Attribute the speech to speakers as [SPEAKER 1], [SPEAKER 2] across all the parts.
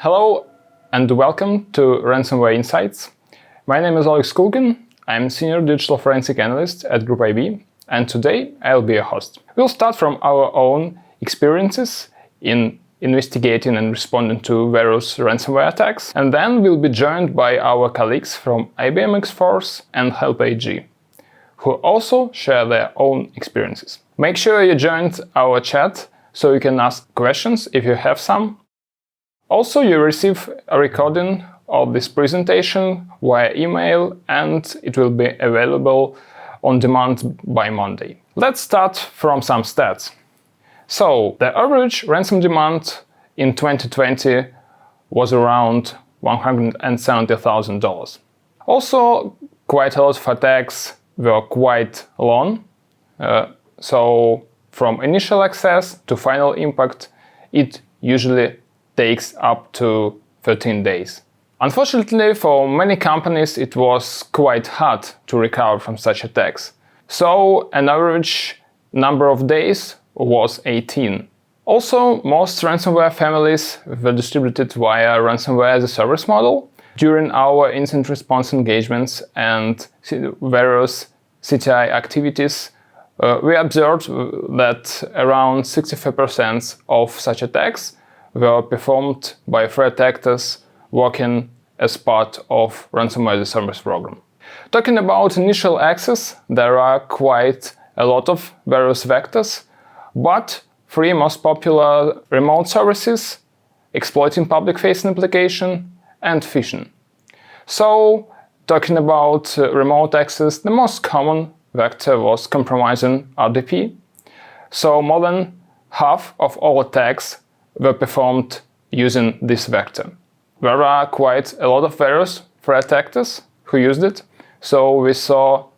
[SPEAKER 1] Hello and welcome to Ransomware Insights. My name is Alex Kulkin. I'm Senior Digital Forensic Analyst at Group IB, and today I'll be a host. We'll start from our own experiences in investigating and responding to various ransomware attacks, and then we'll be joined by our colleagues from IBM X-Force and Help AG, who also share their own experiences. Make sure you joined our chat so you can ask questions if you have some. Also, you receive a recording of this presentation via email, and it will be available on demand by Monday. Let's start from some stats. So, the average ransom demand in 2020 was around $170,000. Also, quite a lot of attacks were quite long. So, from initial access to final impact, it usually takes up to 13 days. Unfortunately, for many companies, it was quite hard to recover from such attacks. So, an average number of days was 18. Also, most ransomware families were distributed via ransomware as a service model. During our incident response engagements and various CTI activities, we observed that around 65% of such attacks were performed by threat actors working as part of ransomware as a service program. Talking about initial access, there are quite a lot of various vectors, but three most popular remote services: exploiting public-facing application and phishing. So, talking about remote access, the most common vector was compromising RDP. So, more than half of all attacks were performed using this vector. There are quite a lot of various threat actors who used it. So we saw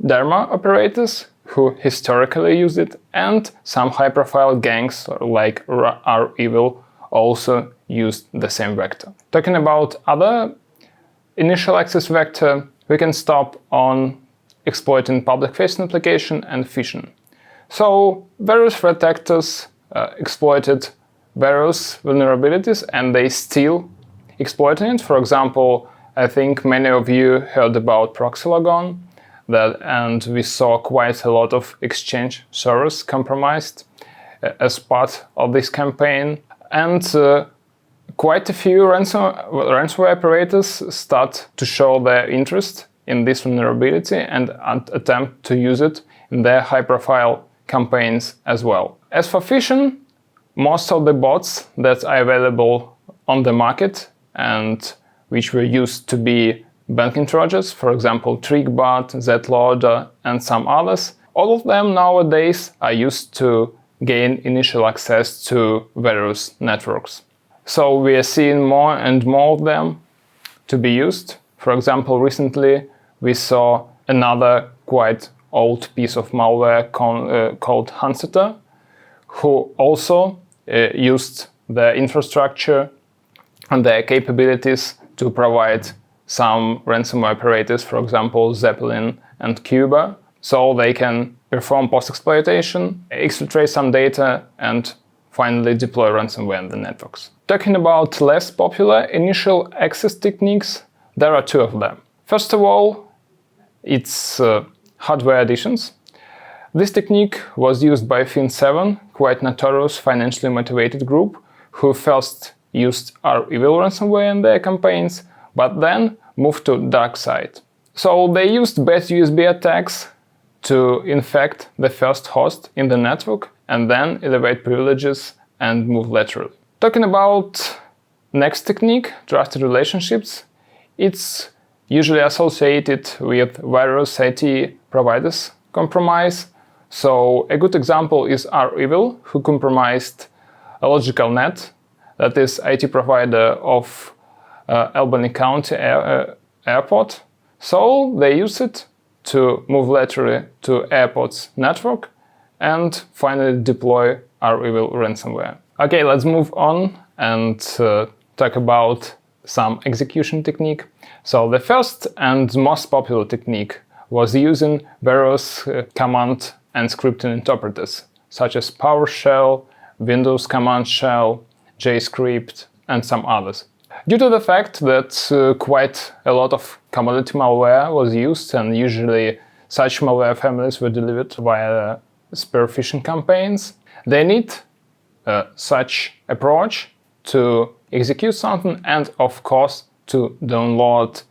[SPEAKER 1] derma operators who historically used it, and some high-profile gangs like REvil also used the same vector. Talking about other initial access vector, we can stop on exploiting public-facing application and phishing. So various threat actors exploited various vulnerabilities, and they still exploiting it. For example, I think many of you heard about proxy logon, and we saw quite a lot of Exchange servers compromised as part of this campaign. And quite a few ransomware operators start to show their interest in this vulnerability and attempt to use it in their high-profile campaigns as well. As for phishing, most of the bots that are available on the market and which were used to be banking trojans, for example, TrickBot, Zloader, and some others, all of them nowadays are used to gain initial access to various networks. So we are seeing more and more of them to be used. For example, recently we saw another quite old piece of malware called Hanseter, who also used their infrastructure and their capabilities to provide some ransomware operators, for example, Zeppelin and Cuba, so they can perform post-exploitation, exfiltrate some data, and finally deploy ransomware in the networks. Talking about less popular initial access techniques, there are two of them. First of all, it's hardware additions. This technique was used by Fin7, quite notorious financially motivated group, who first used REvil ransomware in their campaigns, but then moved to dark side. So they used bad USB attacks to infect the first host in the network and then elevate privileges and move laterally. Talking about next technique, trusted relationships, it's usually associated with various IT providers compromise. So a good example is REvil, who compromised a logical net, that is IT provider of Albany County Airport. So they used it to move laterally to airport's network and finally deploy REvil ransomware. Okay, let's move on and talk about some execution technique. So the first and most popular technique was using various command and scripting interpreters, such as PowerShell, Windows Command Shell, JScript, and some others. Due to the fact that quite a lot of commodity malware was used, and usually such malware families were delivered via spear phishing campaigns, they need such approach to execute something and, of course, to download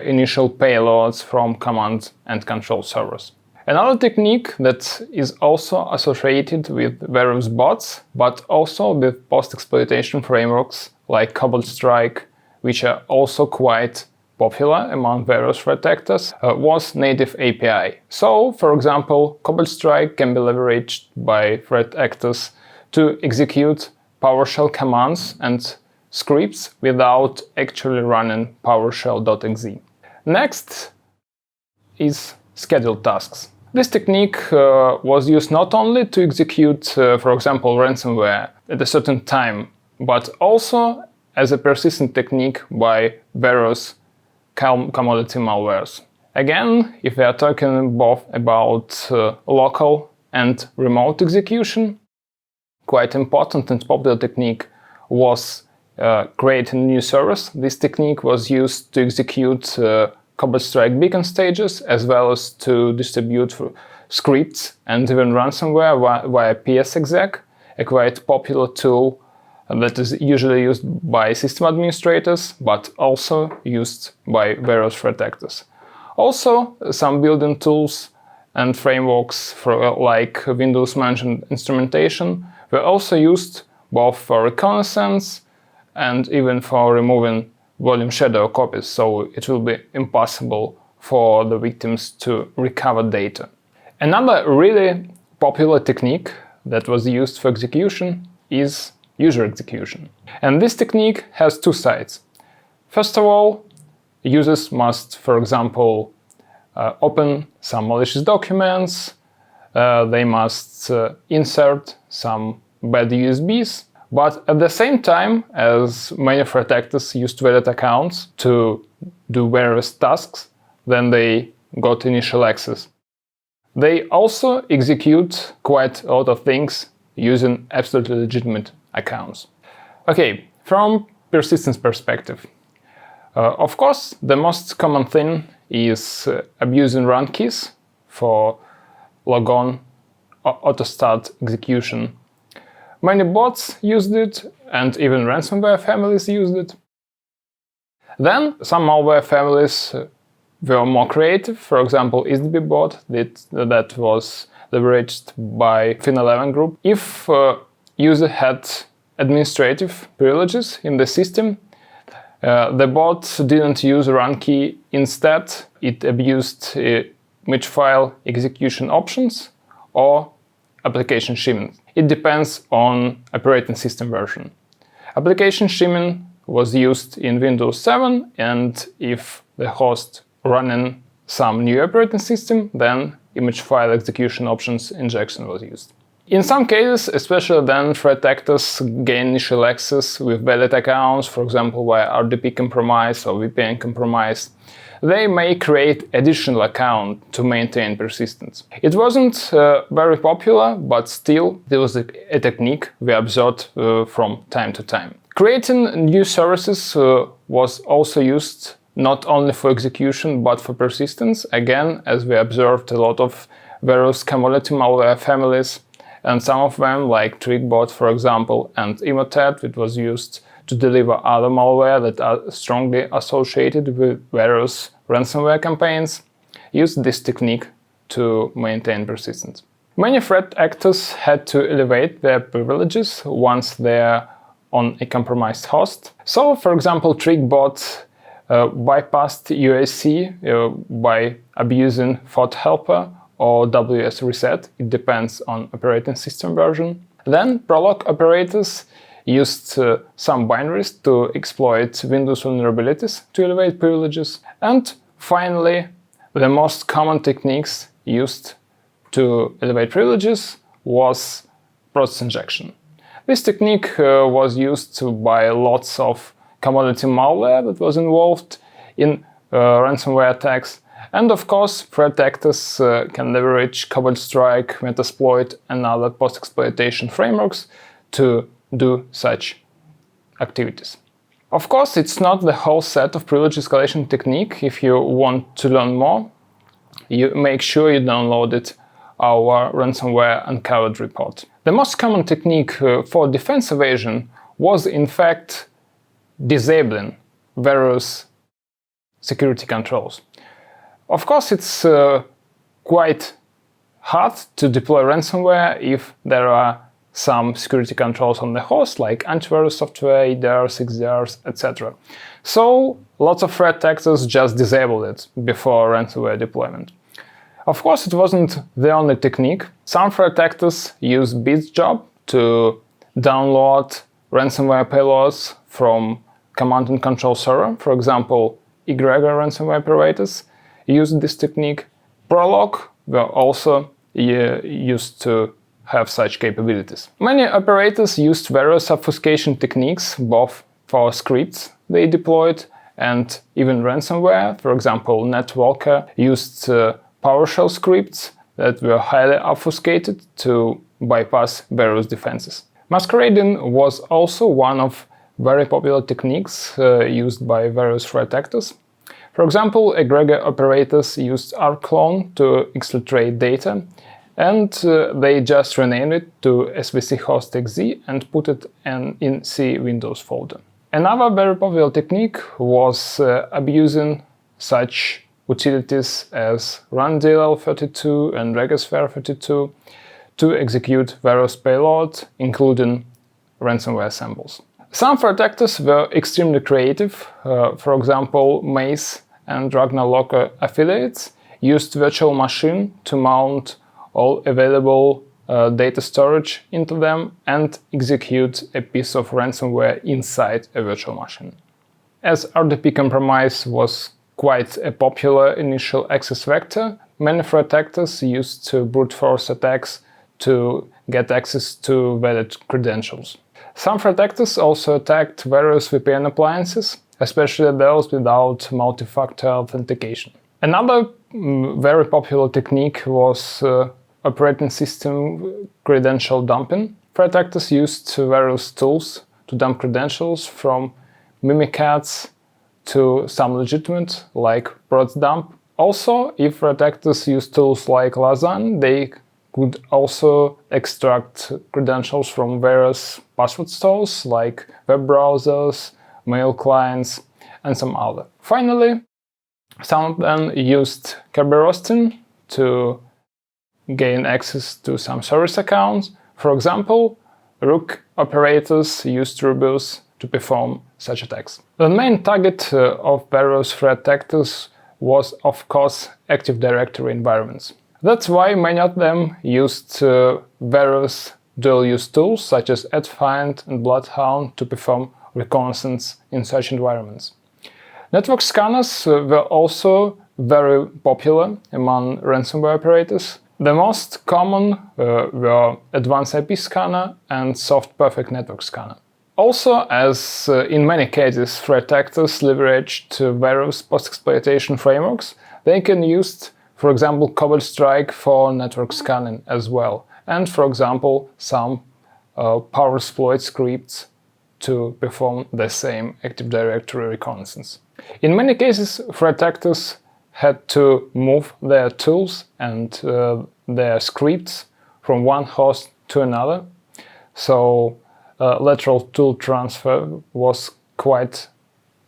[SPEAKER 1] initial payloads from command and control servers. Another technique that is also associated with various bots, but also with post-exploitation frameworks like CobbleStrike, which are also quite popular among various threat actors, was native API. So, for example, CobbleStrike can be leveraged by threat actors to execute PowerShell commands and scripts without actually running PowerShell.exe. Next is scheduled tasks. This technique was used not only to execute, for example, ransomware at a certain time, but also as a persistent technique by various commodity malwares. Again, if we are talking both about local and remote execution, quite important and popular technique was creating a new service. This technique was used to execute CobbleStrike beacon stages, as well as to distribute scripts and even ransomware via PSExec, a quite popular tool that is usually used by system administrators, but also used by various threat actors. Also, some built-in tools and frameworks like Windows Management Instrumentation were also used both for reconnaissance and even for removing volume shadow copies, so it will be impossible for the victims to recover data. Another really popular technique that was used for execution is user execution. And this technique has two sides. First of all, users must, for example, open some malicious documents, they must insert some bad USBs, but at the same time, as many threat actors used valid accounts to do various tasks, then they got initial access. They also execute quite a lot of things using absolutely legitimate accounts. Okay, from persistence perspective, of course, the most common thing is abusing run keys for logon auto-start execution. Many bots used it, and even ransomware families used it. Then some malware families were more creative. For example, ISDB that was leveraged by Fin11 group. If user had administrative privileges in the system, the bot didn't use a run key. Instead, it abused image file execution options or application shimming. It depends on operating system version. Application shimming was used in Windows 7, and if the host running some new operating system, then image file execution options injection was used. In some cases, especially then threat actors gain initial access with valid accounts, for example via RDP compromise or VPN compromise, they may create additional account to maintain persistence. It wasn't very popular, but still there was a technique we observed from time to time. Creating new services was also used not only for execution but for persistence, again, as we observed a lot of various commodity malware families, and some of them, like TrickBot, for example, and Emotet, it was used to deliver other malware that are strongly associated with various ransomware campaigns, used this technique to maintain persistence. Many threat actors had to elevate their privileges once they're on a compromised host. So, for example, TrickBot bypassed UAC by abusing Thought Helper or WS Reset. It depends on operating system version. Then Prolog operators used some binaries to exploit Windows vulnerabilities to elevate privileges. And finally, the most common techniques used to elevate privileges was process injection. This technique was used by lots of commodity malware that was involved in ransomware attacks. And of course, threat actors can leverage CobbleStrike, Metasploit, and other post-exploitation frameworks to do such activities. Of course, it's not the whole set of privilege escalation technique. If you want to learn more, you make sure you downloaded our ransomware uncovered report. The most common technique for defense evasion was in fact disabling various security controls. Of course, it's quite hard to deploy ransomware if there are some security controls on the host, like antivirus software, EDRs, XDRs, etc. So lots of threat actors just disabled it before ransomware deployment. Of course, it wasn't the only technique. Some threat actors use BitJob to download ransomware payloads from command and control server. For example, egregor ransomware operators used this technique. Prolog were also used to have such capabilities. Many operators used various obfuscation techniques, both for scripts they deployed and even ransomware. For example, NetWalker used PowerShell scripts that were highly obfuscated to bypass various defenses. Masquerading was also one of very popular techniques used by various threat actors. For example, egregor operators used rclone to exfiltrate data, and they just renamed it to svchost.exe and put it in C Windows folder. Another very popular technique was abusing such utilities as rundll32 and regersware32 to execute various payloads, including ransomware samples. Some threat actors were extremely creative. For example, Mace and Ragnar Locker affiliates used virtual machine to mount all available data storage into them and execute a piece of ransomware inside a virtual machine. As RDP compromise was quite a popular initial access vector, many threat actors used brute force attacks to get access to valid credentials. Some threat actors also attacked various VPN appliances, especially those without multi-factor authentication. Another very popular technique was operating system credential dumping. Threat actors used various tools to dump credentials, from Mimikatz to some legitimate, like ProtsDump. Also, if threat actors used tools like Lazan, they could also extract credentials from various password stores, like web browsers, mail clients, and some other. Finally, some of them used Kerberos to gain access to some service accounts. For example, Rook operators used Rubus to perform such attacks. The main target of various threat actors was, of course, Active Directory environments. That's why many of them used various dual-use tools such as AdFind and Bloodhound to perform reconnaissance in such environments. Network scanners were also very popular among ransomware operators. The most common were Advanced IP Scanner and Soft Perfect Network Scanner. Also, as in many cases threat actors leveraged various post-exploitation frameworks, they can use, for example, Cobalt Strike for network scanning as well, and for example some powersploit scripts to perform the same Active Directory reconnaissance. In many cases, threat actors had to move their tools and their scripts from one host to another, so lateral tool transfer was quite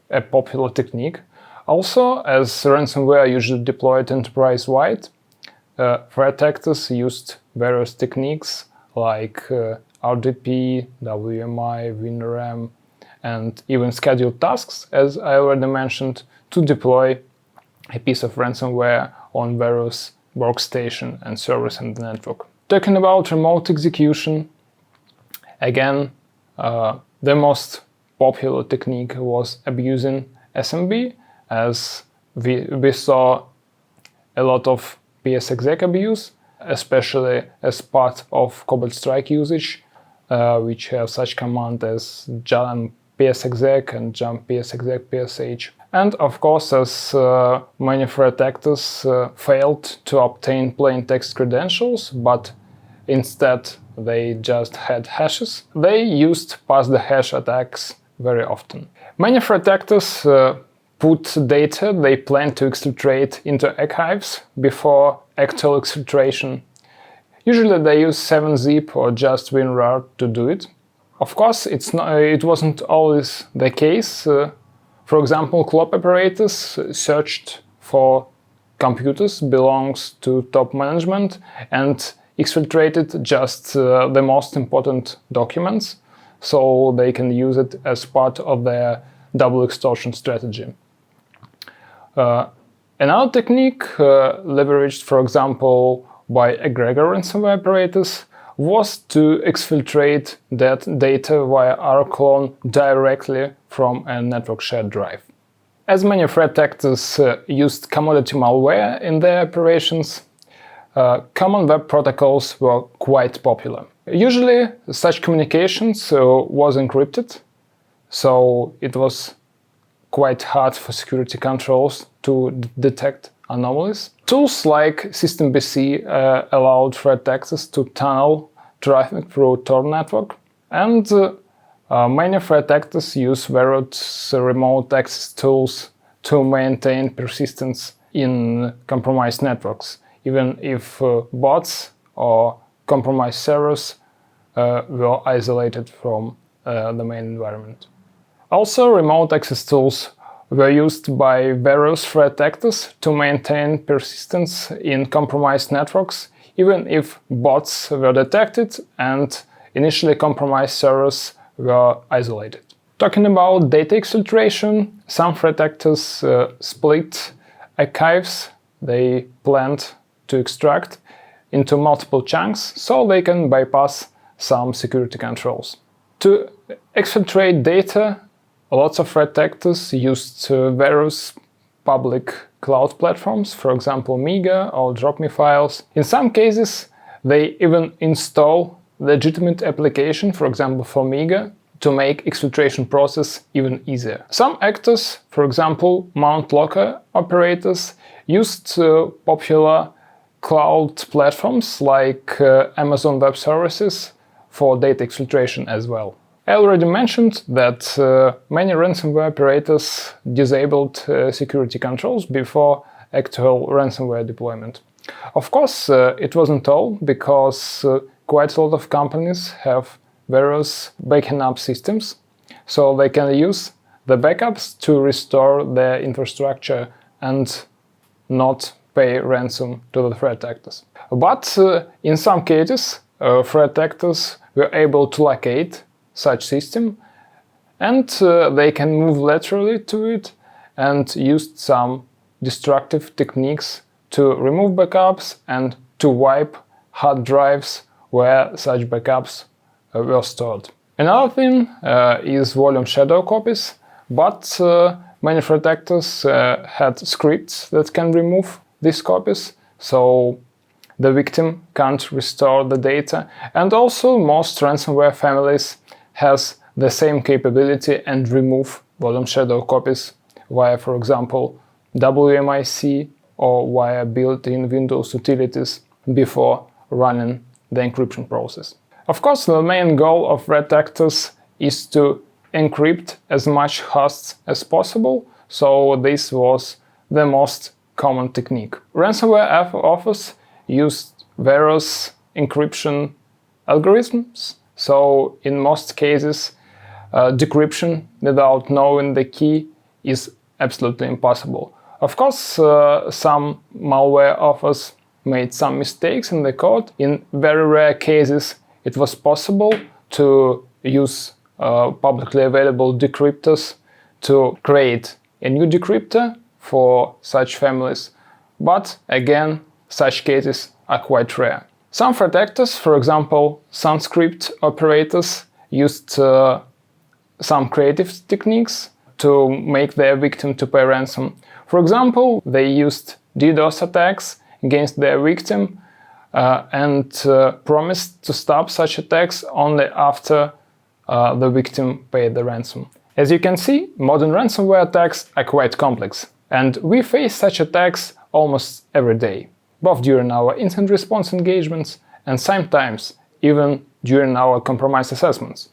[SPEAKER 1] a popular technique. Also, as ransomware usually deployed enterprise-wide, threat actors used various techniques like RDP, WMI, WinRAM, and even scheduled tasks, as I already mentioned, to deploy a piece of ransomware on various workstation and servers in the network. Talking about remote execution, again, the most popular technique was abusing SMB, as we saw a lot of psexec abuse, especially as part of Cobalt Strike usage, which have such command as jump psexec and jump psexec psh. And of course, as many threat actors failed to obtain plain text credentials, but instead they just had hashes, they used pass the hash attacks very often. Many threat actors put data they plan to exfiltrate into archives before actual exfiltration. Usually they use 7-zip or just WinRAR to do it. Of course, it wasn't always the case. For example, clock operators searched for computers belongs to top management and exfiltrated just the most important documents, so they can use it as part of their double extortion strategy. Another technique leveraged, for example, by egregor ransomware operators was to exfiltrate that data via rclone directly from a network shared drive. As many threat actors used commodity malware in their operations, common web protocols were quite popular. Usually such communications was encrypted, so it was quite hard for security controls to detect anomalies. Tools like SystemBC allowed threat actors to tunnel traffic through Tor network, and many threat actors use various remote access tools to maintain persistence in compromised networks, even if bots or compromised servers were isolated from the main environment. Also, remote access tools were used by various threat actors to maintain persistence in compromised networks, even if bots were detected and initially compromised servers were isolated. Talking about data exfiltration, some threat actors split archives they planned to extract into multiple chunks so they can bypass some security controls. To exfiltrate data, lots of threat actors used various public cloud platforms, for example Mega or DropMe files. In some cases, they even install legitimate application, for example for Mega, to make exfiltration process even easier. Some actors, for example Mount Locker operators, used popular cloud platforms like Amazon Web Services for data exfiltration as well. I already mentioned that many ransomware operators disabled security controls before actual ransomware deployment. Of course, it wasn't all, because quite a lot of companies have various backing up systems, so they can use the backups to restore their infrastructure and not pay ransom to the threat actors. But in some cases, threat actors were able to locate such system, and they can move laterally to it and used some destructive techniques to remove backups and to wipe hard drives where such backups were stored. Another thing is volume shadow copies, but many threat actors had scripts that can remove these copies, so the victim can't restore the data, and also most ransomware families has the same capability and remove volume shadow copies via, for example, WMIC or via built-in Windows utilities before running the encryption process. Of course, the main goal of threat actors is to encrypt as much hosts as possible, so this was the most common technique. Ransomware authors used various encryption algorithms, so in most cases decryption without knowing the key is absolutely impossible. Of course, some malware authors made some mistakes in the code. In very rare cases, it was possible to use publicly available decryptors to create a new decryptor for such families, but again, such cases are quite rare. Some threat actors, for example, Sunscript operators, used some creative techniques to make their victim to pay ransom. For example, they used DDoS attacks against their victim and promised to stop such attacks only after the victim paid the ransom. As you can see, modern ransomware attacks are quite complex, and we face such attacks almost every day, both during our incident response engagements and sometimes even during our compromise assessments.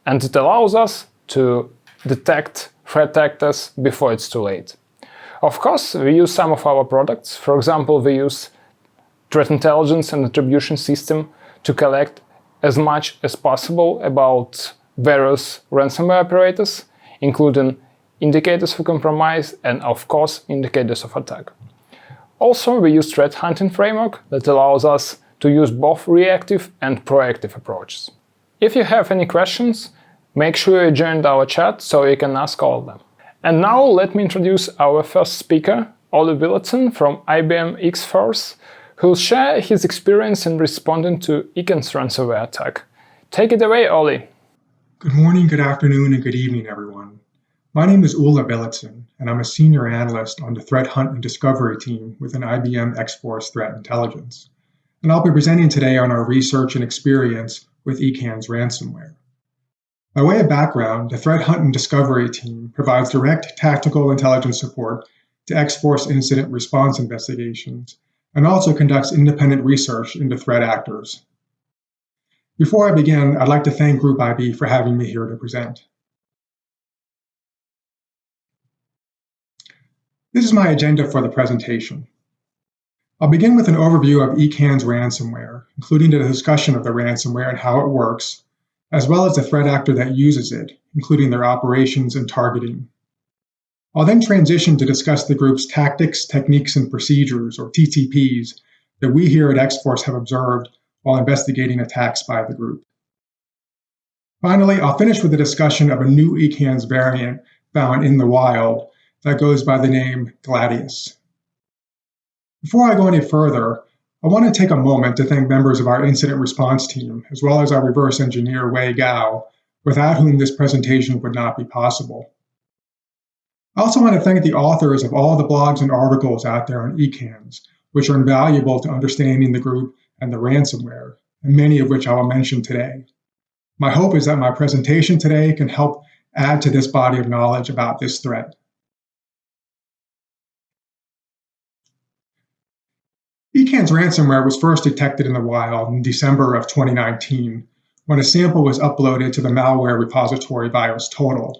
[SPEAKER 1] And it allows us to detect threat actors before it's too late. Of course, we use some of our products. For example, we use threat intelligence and attribution system to collect as much as possible about various ransomware operators, including indicators for compromise and, of course, indicators of attack. Also, we use threat hunting framework that allows us to use both reactive and proactive approaches. If you have any questions, make sure you join our chat so you can ask all of them. And now let me introduce our first speaker, Oli Willotson from IBM X-Force, who will share his experience in responding to Eken's ransomware attack. Take it away, Oli.
[SPEAKER 2] Good morning, good afternoon, and good evening, everyone. My name is Ola Willotson, and I'm a senior analyst on the Threat Hunt and Discovery team within IBM X-Force Threat Intelligence. And I'll be presenting today on our research and experience with Eken's ransomware. By way of background, the Threat Hunt and Discovery team provides direct tactical intelligence support to X-Force incident response investigations and also conducts independent research into threat actors. Before I begin, I'd like to thank Group IB for having me here to present. This is my agenda for the presentation. I'll begin with an overview of Eken's ransomware, including the discussion of the ransomware and how it works, as well as the threat actor that uses it, including their operations and targeting. I'll then transition to discuss the group's tactics, techniques, and procedures, or TTPs, that we here at X-Force have observed while investigating attacks by the group. Finally, I'll finish with a discussion of a new Eken's variant found in the wild that goes by the name Gladius. Before I go any further, I want to take a moment to thank members of our incident response team, as well as our reverse engineer, Wei Gao, without whom this presentation would not be possible. I also want to thank the authors of all the blogs and articles out there on Eken's, which are invaluable to understanding the group and the ransomware, and many of which I will mention today. My hope is that my presentation today can help add to this body of knowledge about this threat. Eken's ransomware was first detected in the wild in December of 2019, when a sample was uploaded to the malware repository VirusTotal.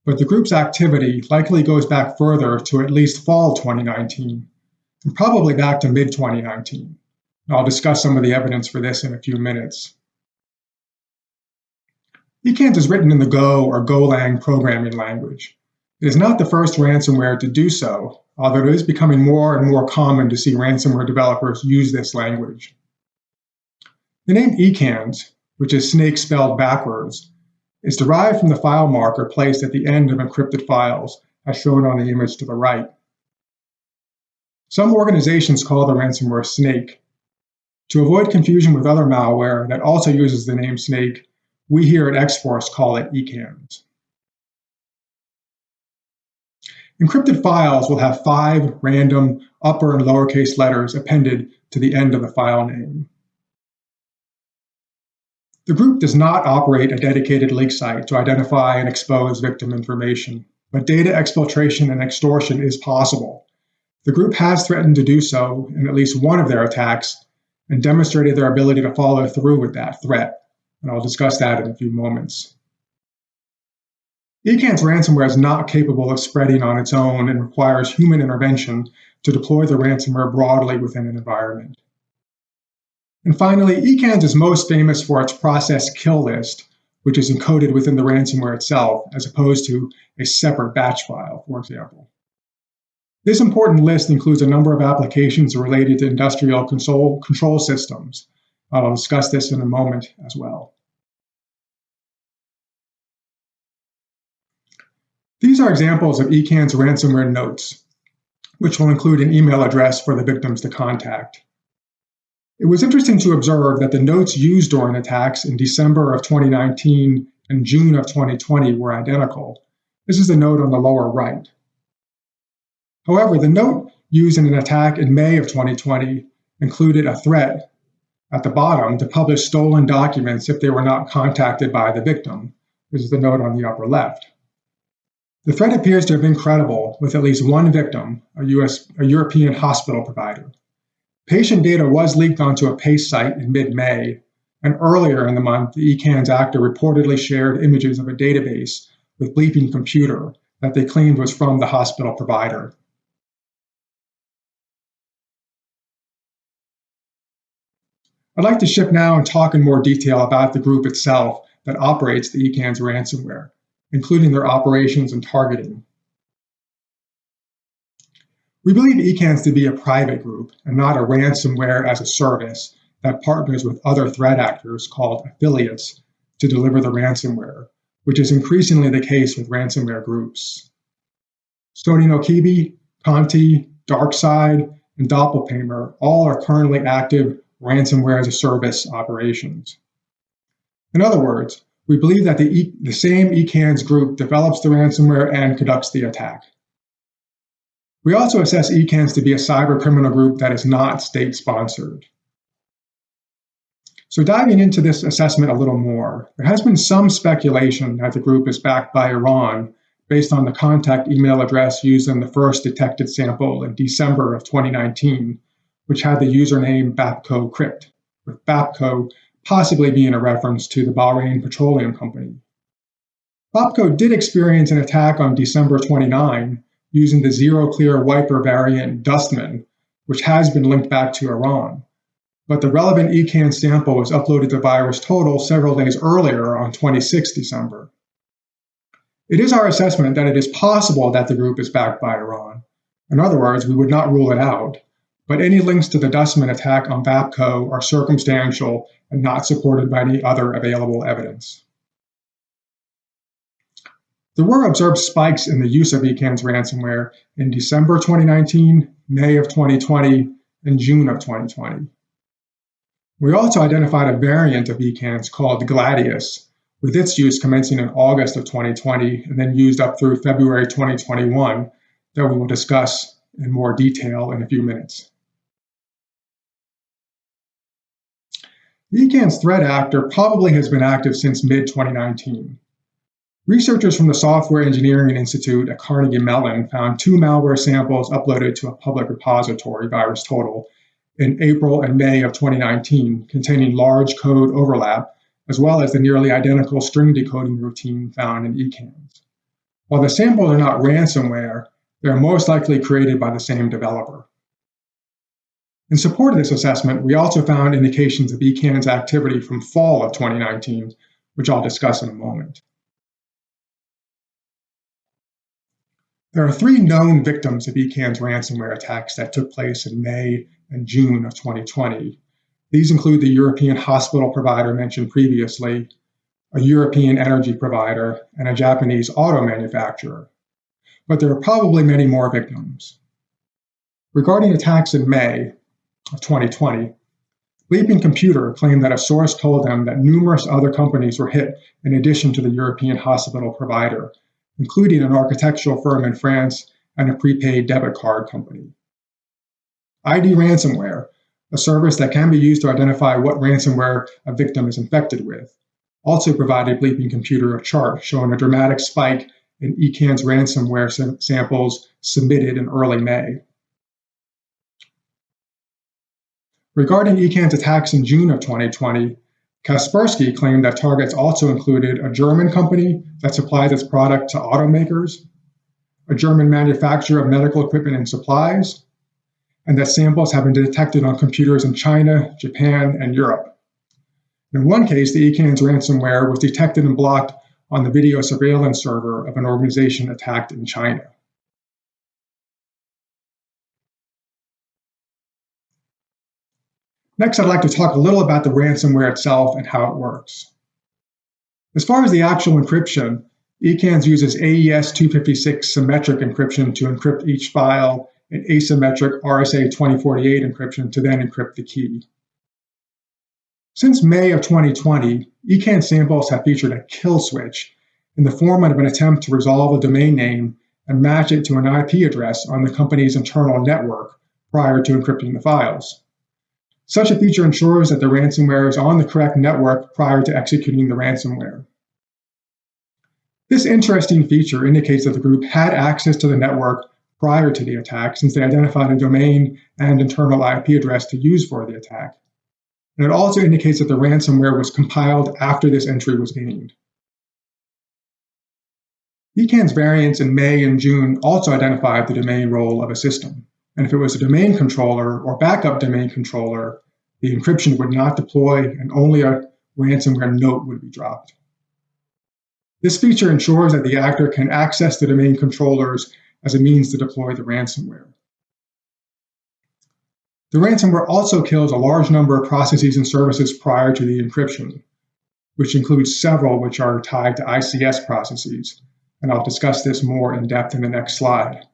[SPEAKER 2] But the group's activity likely goes back further to at least fall 2019, and probably back to mid-2019. I'll discuss some of the evidence for this in a few minutes. Eken's is written in the Go or Golang programming language. It is not the first ransomware to do so, although it is becoming more and more common to see ransomware developers use this language. The name Eken's, which is snake spelled backwards, is derived from the file marker placed at the end of encrypted files, as shown on the image to the right. Some organizations call the ransomware Snake. To avoid confusion with other malware that also uses the name Snake, we here at X-Force call it Eken's. Encrypted files will have 5 random upper and lowercase letters appended to the end of the file name. The group does not operate a dedicated leak site to identify and expose victim information, but data exfiltration and extortion is possible. The group has threatened to do so in at least one of their attacks and demonstrated their ability to follow through with that threat, and I'll discuss that in a few moments. Eken's ransomware is not capable of spreading on its own and requires human intervention to deploy the ransomware broadly within an environment. And finally, Eken's is most famous for its process kill list, which is encoded within the ransomware itself, as opposed to a separate batch file, for example. This important list includes a number of applications related to industrial control systems. I'll discuss this in a moment as well. These are examples of Eken's ransomware notes, which will include an email address for the victims to contact. It was interesting to observe that the notes used during attacks in December of 2019 and June of 2020 were identical. This is the note on the lower right. However, the note used in an attack in May of 2020 included a threat at the bottom to publish stolen documents if they were not contacted by the victim. This is the note on the upper left. The threat appears to have been credible with at least one victim, a European hospital provider. Patient data was leaked onto a PACE site in mid-May, and earlier in the month, the Eken's actor reportedly shared images of a database with Bleeping Computer that they claimed was from the hospital provider. I'd like to shift now and talk in more detail about the group itself that operates the ECANS ransomware, including their operations and targeting. We believe ECANS to be a private group and not a ransomware as a service that partners with other threat actors called affiliates to deliver the ransomware, which is increasingly the case with ransomware groups. Sony no Kibi, Conti, DarkSide, and Doppelpaymer all are currently active ransomware as a service operations. In other words, we believe that the same ECANS group develops the ransomware and conducts the attack. We also assess ECANS to be a cyber criminal group that is not state-sponsored. So diving into this assessment a little more, there has been some speculation that the group is backed by Iran based on the contact email address used in the first detected sample in December of 2019, which had the username Bapco Crypt, with Bapco possibly being a reference to the Bahrain Petroleum Company. Bapco did experience an attack on December 29 using the zero-clear wiper variant Dustman, which has been linked back to Iran. But the relevant ECAN sample was uploaded to VirusTotal several days earlier on 26 December. It is our assessment that it is possible that the group is backed by Iran. In other words, we would not rule it out, but any links to the Dustman attack on Bapco are circumstantial and not supported by any other available evidence. There were observed spikes in the use of ECANS ransomware in December 2019, May of 2020, and June of 2020. We also identified a variant of ECANS called Gladius, with its use commencing in August of 2020 and then used up through February 2021 that we will discuss in more detail in a few minutes. The ECANS threat actor probably has been active since mid-2019. Researchers from the Software Engineering Institute at Carnegie Mellon found 2 malware samples uploaded to a public repository, VirusTotal, in April and May of 2019, containing large code overlap, as well as the nearly identical string decoding routine found in ECANS. While the samples are not ransomware, they are most likely created by the same developer. In support of this assessment, we also found indications of ECANS activity from fall of 2019, which I'll discuss in a moment. There are 3 known victims of ECANS ransomware attacks that took place in May and June of 2020. These include the European hospital provider mentioned previously, a European energy provider, and a Japanese auto manufacturer. But there are probably many more victims. Regarding attacks in May of 2020, Bleeping Computer claimed that a source told them that numerous other companies were hit in addition to the European hospital provider, including an architectural firm in France and a prepaid debit card company. ID Ransomware, a service that can be used to identify what ransomware a victim is infected with, also provided Bleeping Computer a chart showing a dramatic spike in ECANS ransomware samples submitted in early May. Regarding ECANS attacks in June of 2020, Kaspersky claimed that targets also included a German company that supplies its product to automakers, a German manufacturer of medical equipment and supplies, and that samples have been detected on computers in China, Japan, and Europe. In one case, the ECANS ransomware was detected and blocked on the video surveillance server of an organization attacked in China. Next, I'd like to talk a little about the ransomware itself and how it works. As far as the actual encryption, ECANS uses AES-256 symmetric encryption to encrypt each file and asymmetric RSA-2048 encryption to then encrypt the key. Since May of 2020, ECANS samples have featured a kill switch in the form of an attempt to resolve a domain name and match it to an IP address on the company's internal network prior to encrypting the files. Such a feature ensures that the ransomware is on the correct network prior to executing the ransomware. This interesting feature indicates that the group had access to the network prior to the attack, since they identified a domain and internal IP address to use for the attack. And it also indicates that the ransomware was compiled after this entry was gained. ECAN's variants in May and June also identified the domain role of a system, and if it was a domain controller or backup domain controller, the encryption would not deploy and only a ransomware note would be dropped. This feature ensures that the actor can access the domain controllers as a means to deploy the ransomware. The ransomware also kills a large number of processes and services prior to the encryption, which includes several which are tied to ICS processes, and I'll discuss this more in depth in the next slide.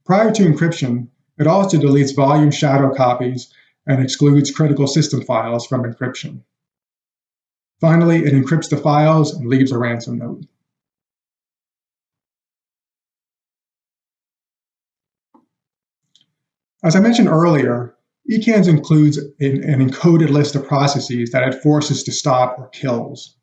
[SPEAKER 2] Prior to encryption, it also deletes volume shadow copies and excludes critical system files from encryption. Finally, it encrypts the files and leaves a ransom note. As I mentioned earlier, ECANS includes an encoded list of processes that it forces to stop or kills.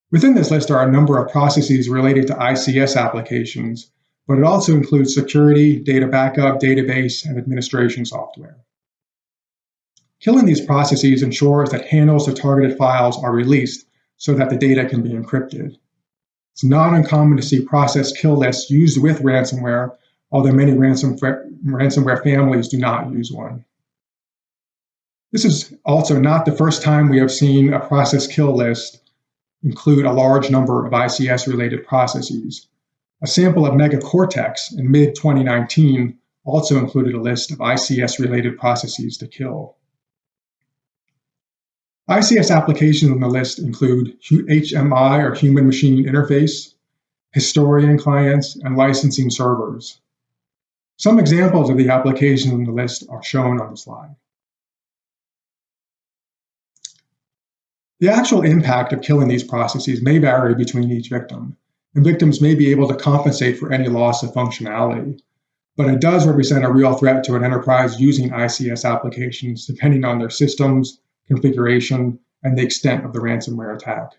[SPEAKER 2] Within this list are a number of processes related to ICS applications, but it also includes security, data backup, database, and administration software. Killing these processes ensures that handles to targeted files are released so that the data can be encrypted. It's not uncommon to see process kill lists used with ransomware, although many ransomware families do not use one. This is also not the first time we have seen a process kill list include a large number of ICS-related processes. A sample of Megacortex in mid-2019 also included a list of ICS-related processes to kill. ICS applications on the list include HMI, or Human Machine Interface, Historian clients, and licensing servers. Some examples of the applications on the list are shown on the slide. The actual impact of killing these processes may vary between each victim, and victims may be able to compensate for any loss of functionality, but it does represent a real threat to an enterprise using ICS applications depending on their systems, configuration, and the extent of the ransomware attack.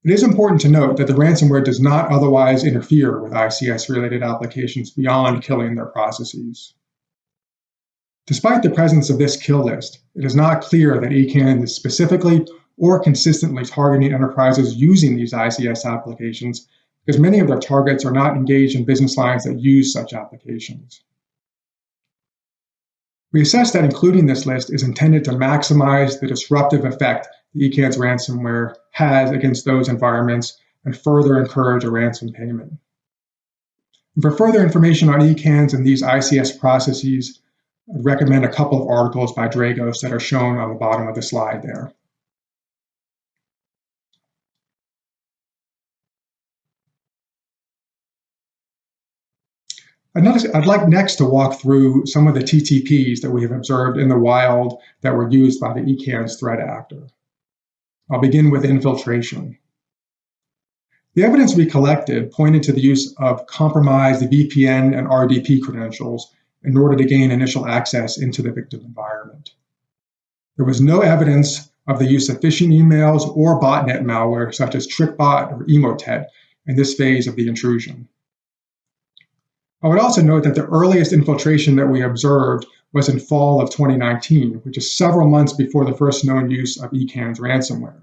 [SPEAKER 2] It is important to note that the ransomware does not otherwise interfere with ICS-related applications beyond killing their processes. Despite the presence of this kill list, it is not clear that ECAN is specifically or consistently targeting enterprises using these ICS applications, because many of their targets are not engaged in business lines that use such applications. We assess that including this list is intended to maximize the disruptive effect the ECAN's ransomware has against those environments and further encourage a ransom payment. And for further information on ECANs and these ICS processes, I'd recommend a couple of articles by Dragos that are shown on the bottom of the slide there. I'd like next to walk through some of the TTPs that we have observed in the wild that were used by the ECAN's threat actor. I'll begin with infiltration. The evidence we collected pointed to the use of compromised VPN and RDP credentials in order to gain initial access into the victim environment. There was no evidence of the use of phishing emails or botnet malware such as TrickBot or Emotet in this phase of the intrusion. I would also note that the earliest infiltration that we observed was in fall of 2019, which is several months before the first known use of ECAN's ransomware.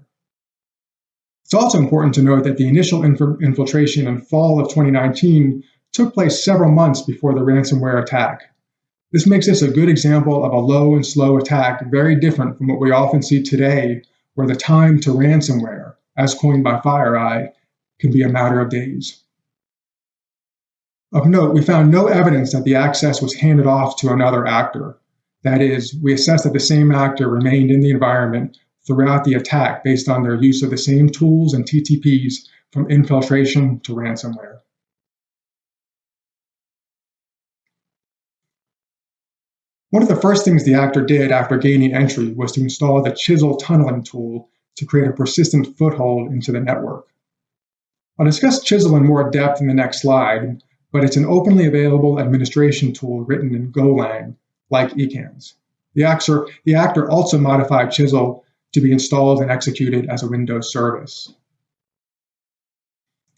[SPEAKER 2] It's also important to note that the initial infiltration in fall of 2019 took place several months before the ransomware attack. This makes this a good example of a low and slow attack, very different from what we often see today, where the time to ransomware, as coined by FireEye, can be a matter of days. Of note, we found no evidence that the access was handed off to another actor. That is, we assessed that the same actor remained in the environment throughout the attack based on their use of the same tools and TTPs from infiltration to ransomware. One of the first things the actor did after gaining entry was to install the Chisel tunneling tool to create a persistent foothold into the network. I'll discuss Chisel in more depth in the next slide, but it's an openly available administration tool written in Golang, like ECAN's. The actor also modified Chisel to be installed and executed as a Windows service.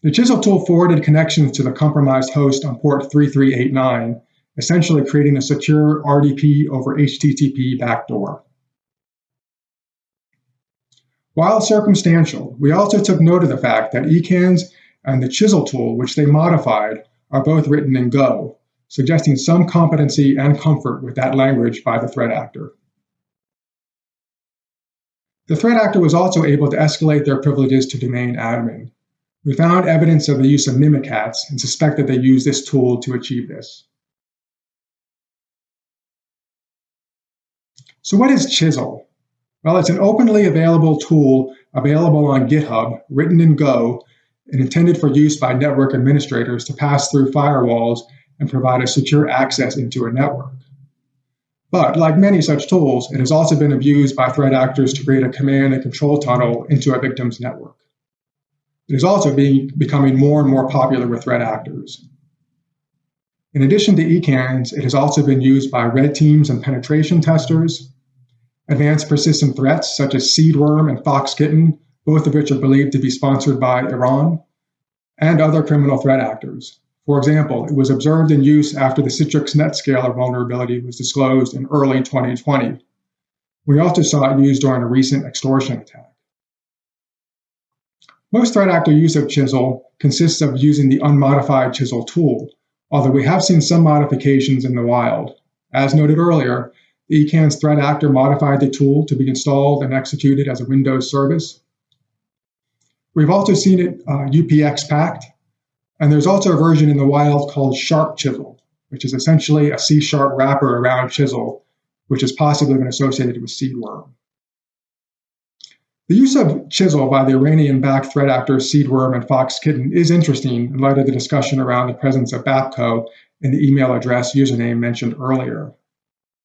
[SPEAKER 2] The Chisel tool forwarded connections to the compromised host on port 3389, essentially creating a secure RDP over HTTP backdoor. While circumstantial, we also took note of the fact that ECANs and the chisel tool, which they modified, are both written in Go, suggesting some competency and comfort with that language by the threat actor. The threat actor was also able to escalate their privileges to domain admin. We found evidence of the use of mimikatz and suspect that they used this tool to achieve this. So what is Chisel? Well, it's an openly available tool available on GitHub, written in Go, and intended for use by network administrators to pass through firewalls and provide a secure access into a network. But like many such tools, it has also been abused by threat actors to create a command and control tunnel into a victim's network. It is also becoming more and more popular with threat actors. In addition to ECANs, it has also been used by red teams and penetration testers, advanced persistent threats such as Seedworm and Foxkitten, both of which are believed to be sponsored by Iran, and other criminal threat actors. For example, it was observed in use after the Citrix NetScaler vulnerability was disclosed in early 2020. We also saw it used during a recent extortion attack. Most threat actor use of Chisel consists of using the unmodified Chisel tool, although we have seen some modifications in the wild. As noted earlier, the ECAN's threat actor modified the tool to be installed and executed as a Windows service. We've also seen it UPX-packed, and there's also a version in the wild called Sharp Chisel, which is essentially a C# wrapper around Chisel, which has possibly been associated with Seedworm. The use of Chisel by the Iranian-backed threat actors Seedworm and Foxkitten is interesting in light of the discussion around the presence of BAPCO in the email address username mentioned earlier.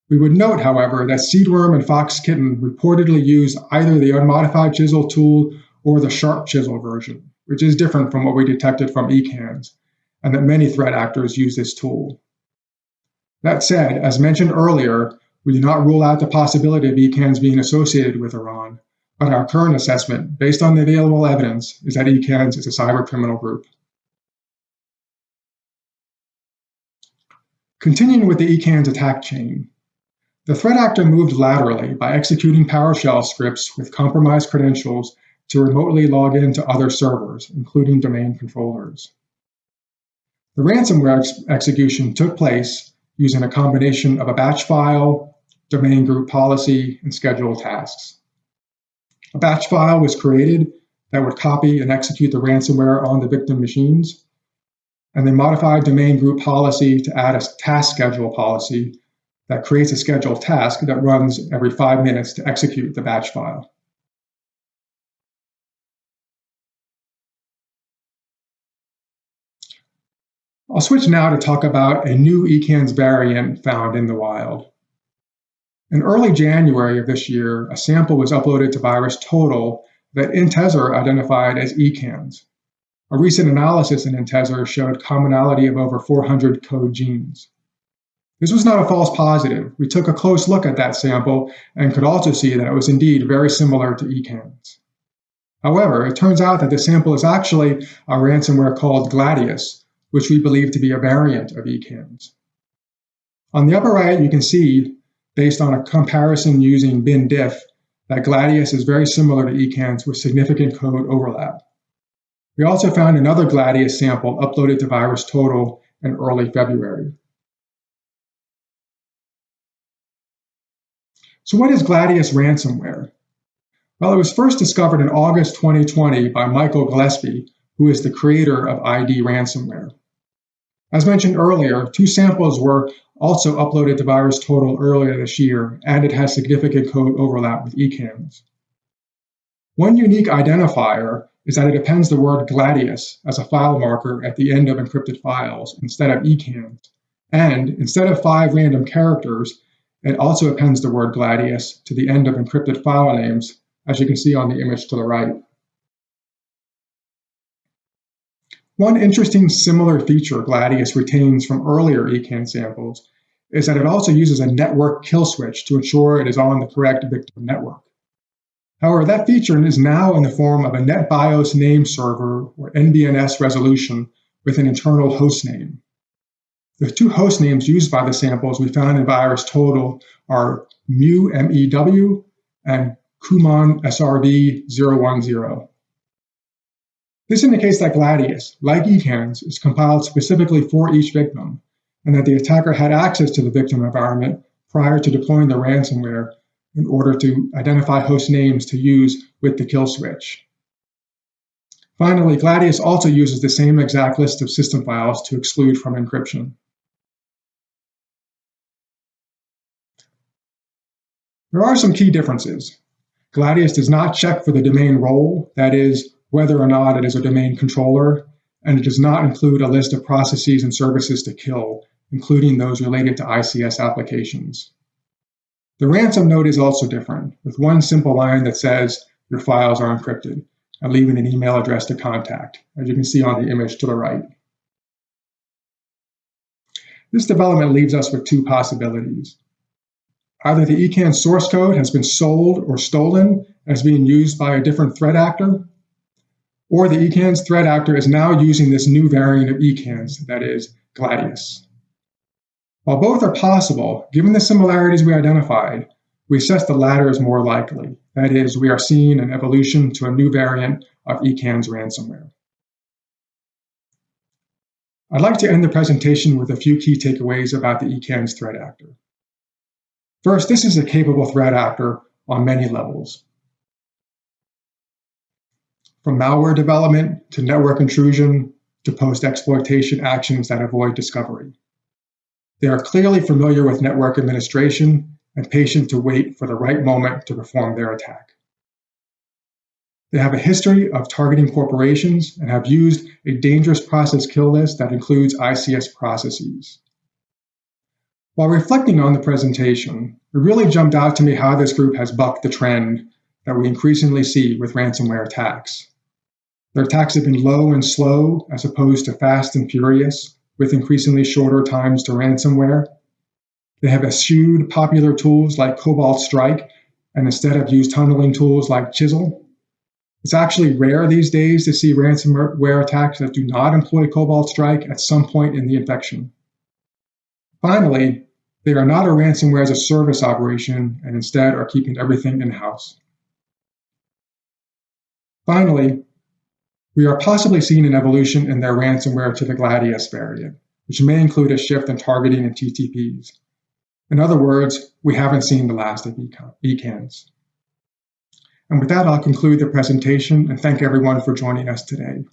[SPEAKER 2] We would note, however, that Seedworm and Foxkitten reportedly use either the unmodified Chisel tool or the Sharp Chisel version, which is different from what we detected from ECANs, and that many threat actors use this tool. That said, as mentioned earlier, we do not rule out the possibility of ECANs being associated with Iran, but our current assessment, based on the available evidence, is that ECANs is a cybercriminal group. Continuing with the ECANs attack chain, the threat actor moved laterally by executing PowerShell scripts with compromised credentials to remotely log into other servers, including domain controllers. The ransomware execution took place using a combination of a batch file, domain group policy, and scheduled tasks. A batch file was created that would copy and execute the ransomware on the victim machines, and they modified domain group policy to add a task schedule policy that creates a scheduled task that runs every 5 minutes to execute the batch file. I'll switch now to talk about a new ECANs variant found in the wild. In early January of this year, a sample was uploaded to VirusTotal that Intezer identified as ECANs. A recent analysis in Intezer showed commonality of over 400 code genes. This was not a false positive. We took a close look at that sample and could also see that it was indeed very similar to ECANs. However, it turns out that the sample is actually a ransomware called Gladius, which we believe to be a variant of ECANs. On the upper right, you can see, based on a comparison using bindiff, that Gladius is very similar to ECANs with significant code overlap. We also found another Gladius sample uploaded to VirusTotal in early February. So what is Gladius ransomware? Well, it was first discovered in August 2020 by Michael Gillespie, who is the creator of ID ransomware. As mentioned earlier, 2 samples were also uploaded to VirusTotal earlier this year, and it has significant code overlap with ECANs. One unique identifier is that it appends the word Gladius as a file marker at the end of encrypted files instead of ECANs, and instead of 5 random characters, it also appends the word Gladius to the end of encrypted file names, as you can see on the image to the right. One interesting similar feature Gladius retains from earlier ECAN samples is that it also uses a network kill switch to ensure it is on the correct victim network. However, that feature is now in the form of a NetBIOS name server or NBNS resolution with an internal host name. The 2 host names used by the samples we found in VirusTotal are MEW, M-E-W, and Kumon SRV010. This indicates that Gladius, like ECANS, is compiled specifically for each victim, and that the attacker had access to the victim environment prior to deploying the ransomware in order to identify host names to use with the kill switch. Finally, Gladius also uses the same exact list of system files to exclude from encryption. There are some key differences. Gladius does not check for the domain role, that is, whether or not it is a domain controller, and it does not include a list of processes and services to kill, including those related to ICS applications. The ransom note is also different, with one simple line that says your files are encrypted, and leaving an email address to contact, as you can see on the image to the right. This development leaves us with two possibilities. Either the ECANS source code has been sold or stolen as being used by a different threat actor, or the ECANS threat actor is now using this new variant of ECANS, that is, Gladius. While both are possible, given the similarities we identified, we assess the latter as more likely. That is, we are seeing an evolution to a new variant of ECANS ransomware. I'd like to end the presentation with a few key takeaways about the ECANS threat actor. First, this is a capable threat actor on many levels. From malware development to network intrusion to post-exploitation actions that avoid discovery. They are clearly familiar with network administration and patient to wait for the right moment to perform their attack. They have a history of targeting corporations and have used a dangerous process kill list that includes ICS processes. While reflecting on the presentation, it really jumped out to me how this group has bucked the trend that we increasingly see with ransomware attacks. Their attacks have been low and slow as opposed to fast and furious, with increasingly shorter times to ransomware. They have eschewed popular tools like Cobalt Strike and instead have used tunneling tools like Chisel. It's actually rare these days to see ransomware attacks that do not employ Cobalt Strike at some point in the infection. Finally, they are not a ransomware as a service operation and instead are keeping everything in-house. Finally, we are possibly seeing an evolution in their ransomware to the Gladius variant, which may include a shift in targeting and TTPs. In other words, we haven't seen the last of ECANS. And with that, I'll conclude the presentation and thank everyone for joining us today.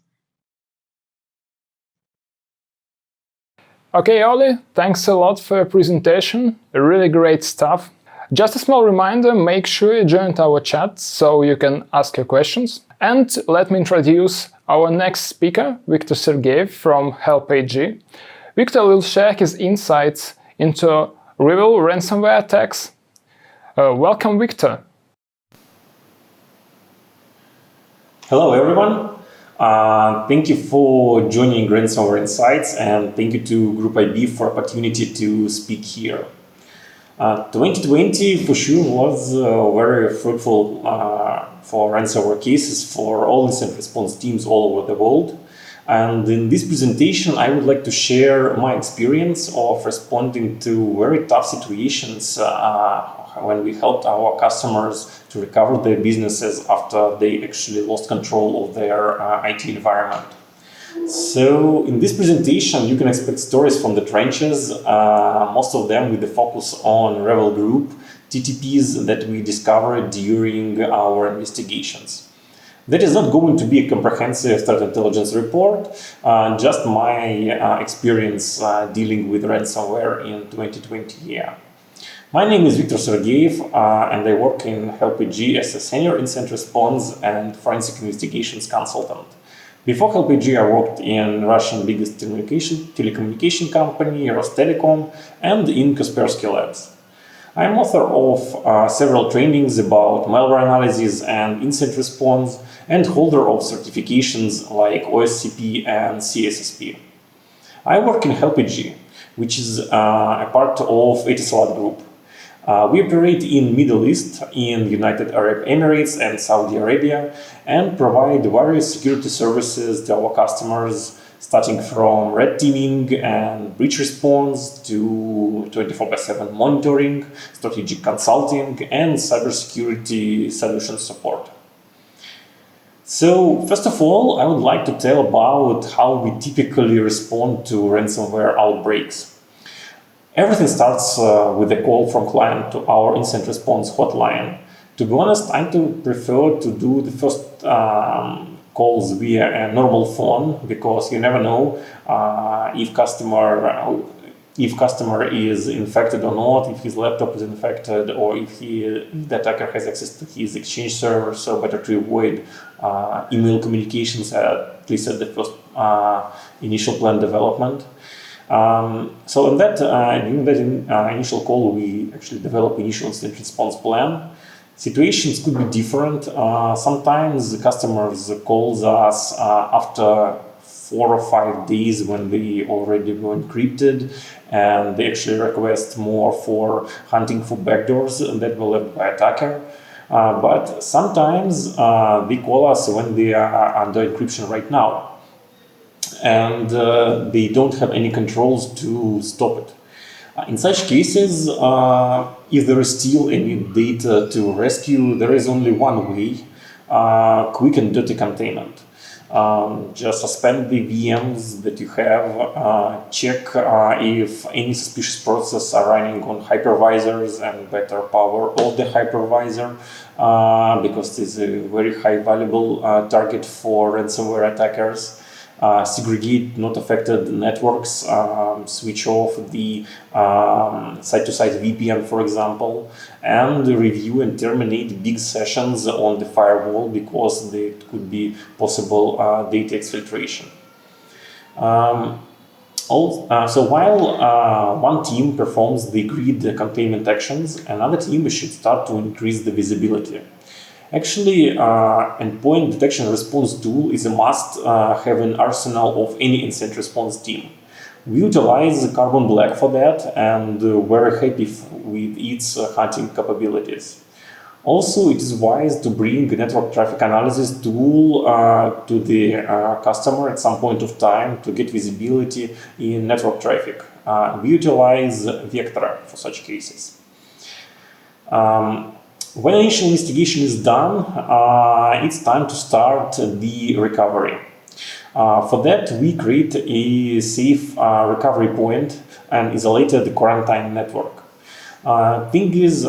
[SPEAKER 1] Okay, Oli, thanks a lot for your presentation. Really great stuff. Just a small reminder, make sure you join our chat so you can ask your questions. And let me introduce our next speaker, Viktor Sergeyev from HelpAG. Viktor will share his insights into real ransomware attacks. Welcome, Viktor.
[SPEAKER 3] Hello, everyone. Thank you for joining Ransomware Insights, and thank you to Group IB for opportunity to speak here. 2020 for sure was very fruitful for ransomware cases for all incident response teams all over the world. And in this presentation, I would like to share my experience of responding to very tough situations when we helped our customers to recover their businesses after they actually lost control of their IT environment. So in this presentation, you can expect stories from the trenches, most of them with the focus on Rebel Group, TTPs that we discovered during our investigations. That is not going to be a comprehensive threat intelligence report, just my experience dealing with ransomware in 2020 year. My name is Viktor Sergeyev, and I work in HelpAG as a senior incident response and forensic investigations consultant. Before HelpAG, I worked in Russian biggest telecommunication company, Rostelecom, and in Kaspersky Labs. I am author of several trainings about malware analysis and incident response, and holder of certifications like OSCP and CSSP. I work in HelpAG, which is a part of Etisalat Group. We operate in Middle East, in United Arab Emirates and Saudi Arabia, and provide various security services to our customers, starting from red teaming and breach response to 24/7 monitoring, strategic consulting, and cybersecurity solution support. So, first of all, I would like to tell about how we typically respond to ransomware outbreaks. Everything starts with a call from client to our incident response hotline. To be honest, I do prefer to do the first calls via a normal phone, because you never know if customer is infected or not, if his laptop is infected, or if the attacker has access to his Exchange server. So better to avoid email communications, at least at the first initial plan development. So in that, during that initial call, we actually develop initial incident response plan. Situations could be different. Sometimes the customers calls us after 4 or 5 days when they already were encrypted, and they actually request more for hunting for backdoors that were left by attacker. But sometimes they call us when they are under encryption right now, and they don't have any controls to stop it. In such cases, if there is still any data to rescue, there is only one way: quick and dirty containment. Just suspend the VMs that you have, check if any suspicious processes are running on hypervisors, and better power off the hypervisor, because this is a very high valuable target for ransomware attackers. Segregate not affected networks, switch off the site-to-site VPN, for example, and review and terminate big sessions on the firewall, because there could be possible data exfiltration. So while one team performs the agreed containment actions, another team should start to increase the visibility. Actually, endpoint detection response tool is a must have an arsenal of any incident response team. We utilize Carbon Black for that, and very happy with its hunting capabilities. Also, it is wise to bring a network traffic analysis tool to the customer at some point of time to get visibility in network traffic. We utilize Vectra for such cases. When initial investigation is done, it's time to start the recovery. For that, we create a safe recovery point and isolated the quarantine network. Thing is,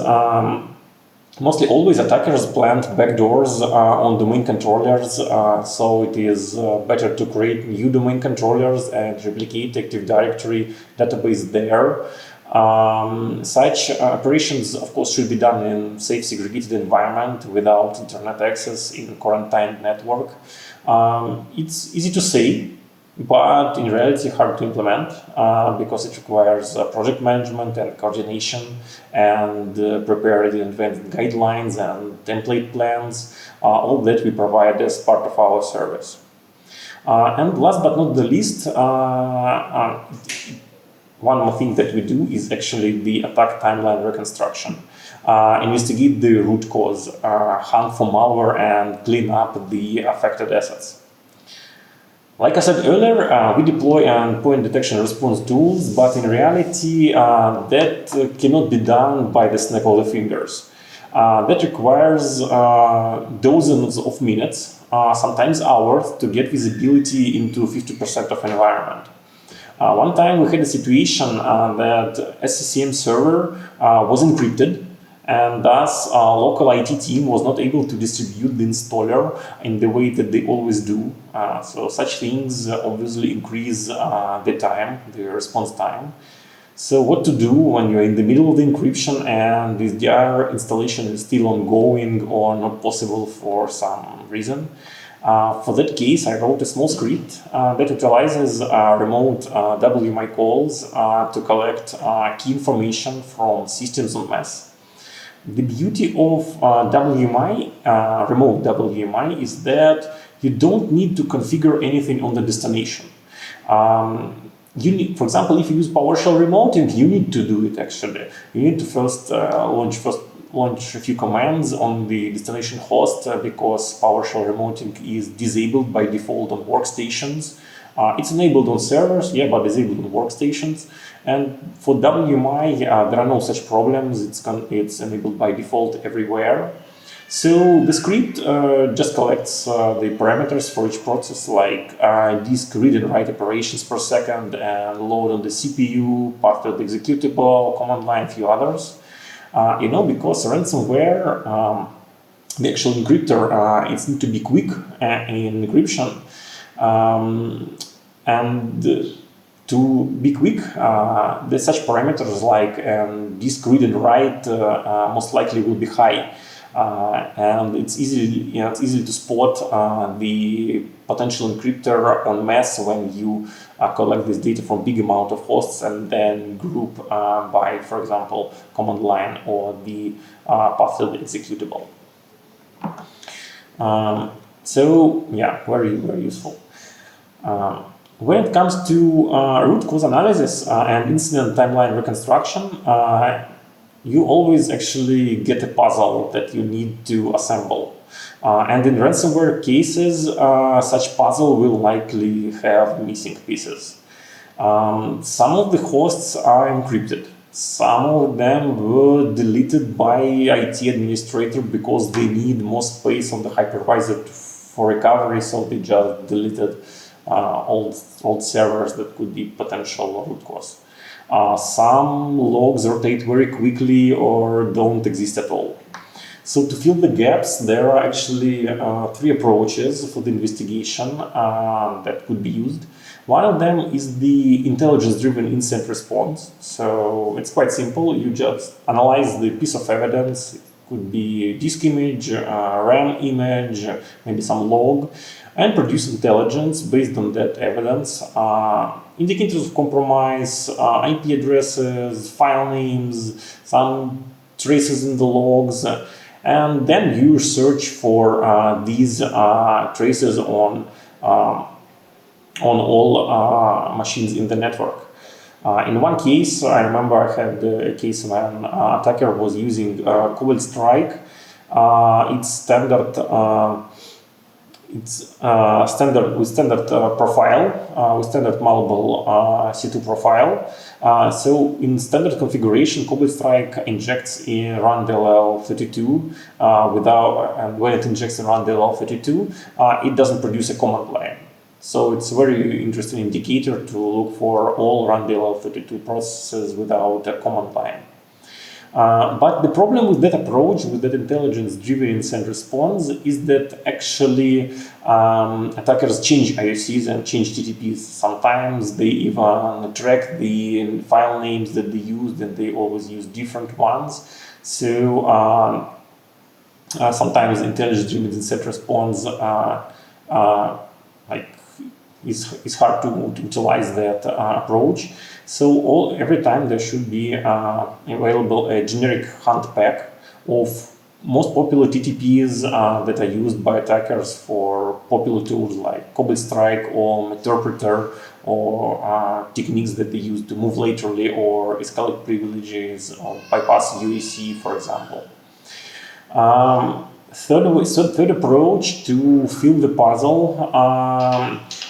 [SPEAKER 3] mostly always attackers plant backdoors on domain controllers, so it is better to create new domain controllers and replicate Active Directory database there. Such operations, of course, should be done in safe, segregated environment without internet access in quarantined network. It's easy to say, but in reality hard to implement, because it requires project management and coordination, and prepared in advance guidelines and template plans, all that we provide as part of our service. And last but not the least, one more thing that we do is actually the attack timeline reconstruction. Investigate the root cause, hunt for malware, and clean up the affected assets. Like I said earlier, we deploy endpoint detection response tools, but in reality, that cannot be done by the snap of the fingers. That requires dozens of minutes, sometimes hours, to get visibility into 50% of environment. One time we had a situation that SCCM server was encrypted, and thus local IT team was not able to distribute the installer in the way that they always do. So such things obviously increase the response time. So what to do when you're in the middle of the encryption and the DR installation is still ongoing or not possible for some reason? For that case, I wrote a small script that utilizes remote WMI calls to collect key information from systems on mass. The beauty of WMI, remote WMI, is that you don't need to configure anything on the destination. For example, if you use PowerShell remoting, you need to do it actually. You need to first launch a few commands on the destination host, because PowerShell remoting is disabled by default on workstations. It's enabled on servers, yeah, but disabled on workstations. And for WMI, there are no such problems. It's enabled by default everywhere. So the script just collects the parameters for each process, like disk read and write operations per second, and load on the CPU, path to the executable, command line, a few others. Because ransomware, the actual encryptor, it needs to be quick in encryption. And to be quick, there's such parameters like disk read and write most likely will be high. And it's easy to spot the potential encryptor en masse when you collect this data from big amount of hosts and then group by, for example, command line or the path to the executable. So yeah, very, very useful. When it comes to root cause analysis and incident timeline reconstruction, you always actually get a puzzle that you need to assemble. And in ransomware cases, such puzzle will likely have missing pieces. Some of the hosts are encrypted. Some of them were deleted by IT administrator because they need more space on the hypervisor for recovery, so they just deleted old servers that could be potential root cause. Some logs rotate very quickly or don't exist at all. So to fill the gaps, there are actually three approaches for the investigation that could be used. One of them is the intelligence-driven incident response. So it's quite simple. You just analyze the piece of evidence. It could be disk image, RAM image, maybe some log, and produce intelligence based on that evidence. Indicators of compromise, IP addresses, file names, some traces in the logs, and then you search for these traces on all machines in the network. In one case, I remember I had a case when an attacker was using Cobalt Strike. It's standard. With standard profile, with standard malleable C2 profile. So in standard configuration, Cobalt Strike injects in run DLL32 and when it injects in run DLL32, it doesn't produce a command line. So it's a very interesting indicator to look for all run DLL32 processes without a command line. But the problem with that approach, with that intelligence-driven incident response, is that actually attackers change IOCs and change TTPs. Sometimes they even track the file names that they used, and they always use different ones. So sometimes intelligence-driven incident response it's hard to utilize that approach. So every time there should be available a generic hunt pack of most popular TTPs that are used by attackers for popular tools like Cobalt Strike or Interpreter or techniques that they use to move laterally or escalate privileges or bypass UAC, for example. Third approach to fill the puzzle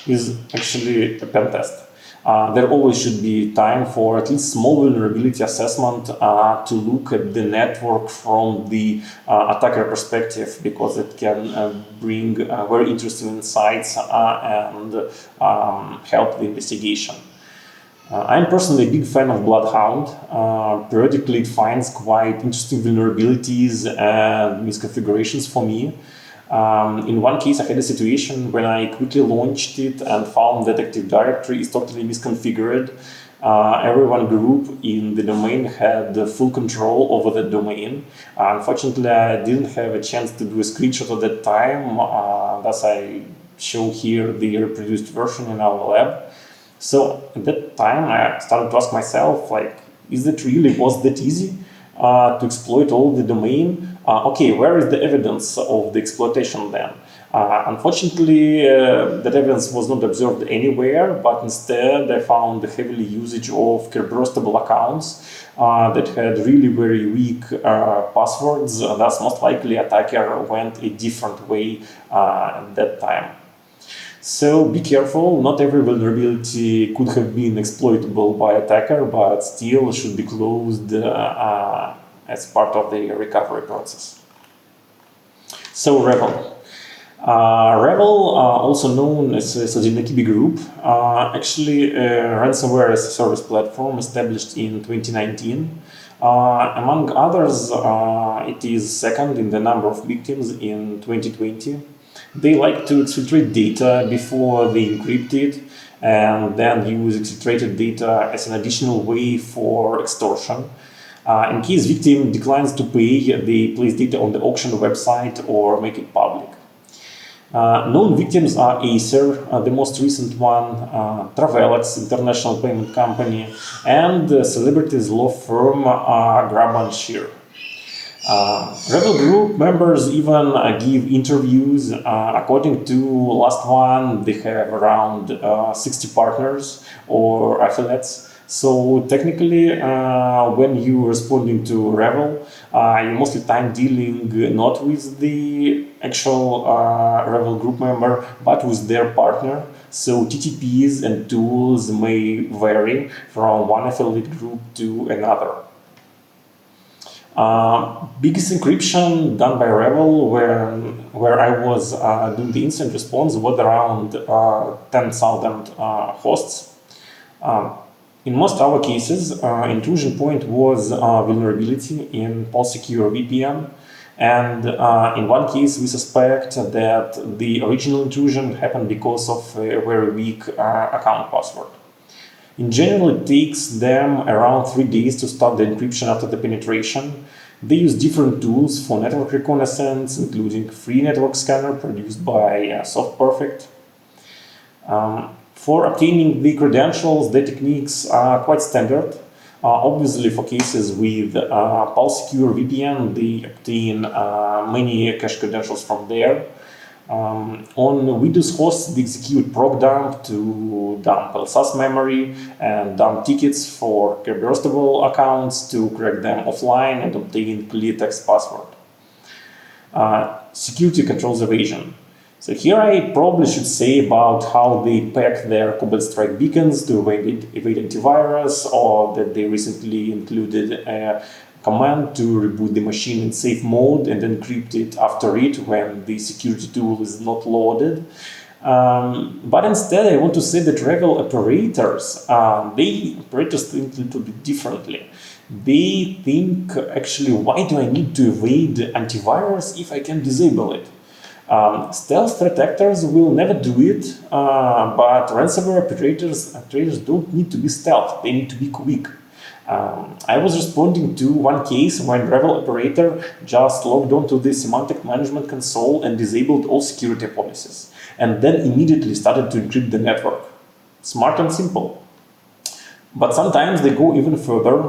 [SPEAKER 3] is actually a pen test. There always should be time for at least small vulnerability assessment to look at the network from the attacker perspective, because it can bring very interesting insights and help the investigation. I'm personally a big fan of Bloodhound. Periodically it finds quite interesting vulnerabilities and misconfigurations for me. In one case, I had a situation when I quickly launched it and found that Active Directory is totally misconfigured. Everyone group in the domain had full control over the domain. Unfortunately, I didn't have a chance to do a screenshot at that time, thus I show here the reproduced version in our lab. So at that time, I started to ask myself, was that easy to exploit all the domain? Okay, where is the evidence of the exploitation then? Unfortunately, that evidence was not observed anywhere, but instead I found the heavily usage of kerberstable accounts that had really very weak passwords. Thus, most likely attacker went a different way at that time. So be careful, not every vulnerability could have been exploitable by attacker, but still should be closed as part of the recovery process. So Rebel. Rebel, also known as the Nakibi Group, actually a ransomware as a service platform established in 2019. Among others, it is second in the number of victims in 2020. They like to exfiltrate data before they encrypt it and then use exfiltrated data as an additional way for extortion. In case victim declines to pay, they place data on the auction website or make it public. Known victims are Acer, the most recent one, Travelex, international payment company, and celebrities law firm Grab & Shear. Rebel Group members even give interviews. According to last one, they have around 60 partners or affiliates. So technically, when you are responding to Rebel, you mostly time dealing not with the actual Rebel Group member, but with their partner. So TTPs and tools may vary from one affiliate group to another. Biggest encryption done by Rebel, where I was doing the incident response, was around 10,000 hosts. In most our cases, intrusion point was vulnerability in Pulse Secure VPN, and in one case we suspect that the original intrusion happened because of a very weak account password. In general, it takes them around 3 days to start the encryption after the penetration. They use different tools for network reconnaissance, including free network scanner produced by SoftPerfect. For obtaining the credentials, the techniques are quite standard. Obviously, for cases with Pulse Secure VPN, they obtain many cache credentials from there. On Windows hosts, they execute proc dump to dump LSAS memory and dump tickets for burstable accounts to crack them offline and obtain clear text password. Security controls evasion. So here I probably should say about how they pack their Cobalt Strike beacons to evade antivirus, or that they recently included a command to reboot the machine in safe mode and encrypt it after it when the security tool is not loaded. But instead, I want to say that Rebel operators, operators think a little bit differently. They think, actually, why do I need to evade antivirus if I can disable it? Stealth threat actors will never do it, but ransomware operators don't need to be stealth, they need to be quick. I was responding to one case when Rebel operator just logged onto the semantic management console and disabled all security policies, and then immediately started to encrypt the network. Smart and simple. But sometimes they go even further.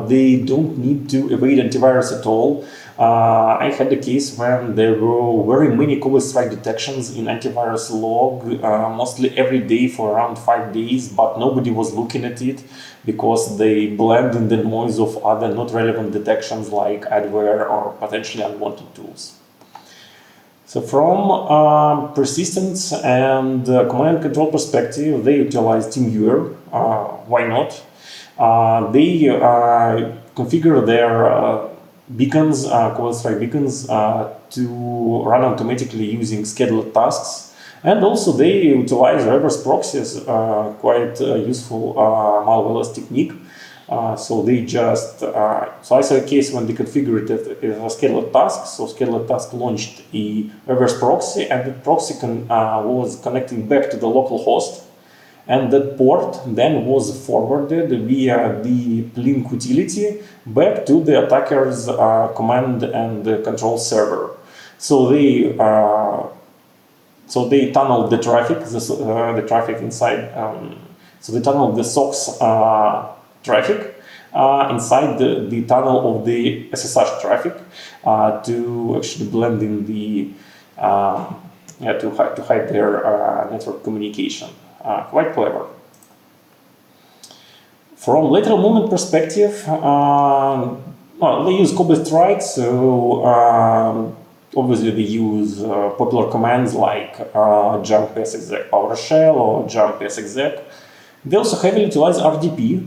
[SPEAKER 3] They don't need to evade antivirus at all. I had a case when there were very many Cobalt Strike detections in antivirus log, mostly every day for around 5 days, but nobody was looking at it because they blend in the noise of other not relevant detections like adware or potentially unwanted tools. So from persistence and command and control perspective, they utilize TeamViewer. Why not? They configure their beacons, Cobalt Strike beacons, to run automatically using scheduled tasks. And also they utilize reverse proxies, quite useful malware technique. So they just, so I saw a case when they configured it as a scheduled task. So scheduled task launched a reverse proxy, and the proxy was connecting back to the local host. And that port then was forwarded via the Plink utility back to the attacker's command and control server. So they tunneled the traffic, the traffic inside. So they tunneled the SOC's traffic inside the tunnel of the SSH traffic to actually blend in the to hide their network communication. Quite clever. From lateral movement perspective, well, they use Cobalt Strike, so obviously they use popular commands like jump exec PowerShell or jump exec. They also heavily utilize RDP,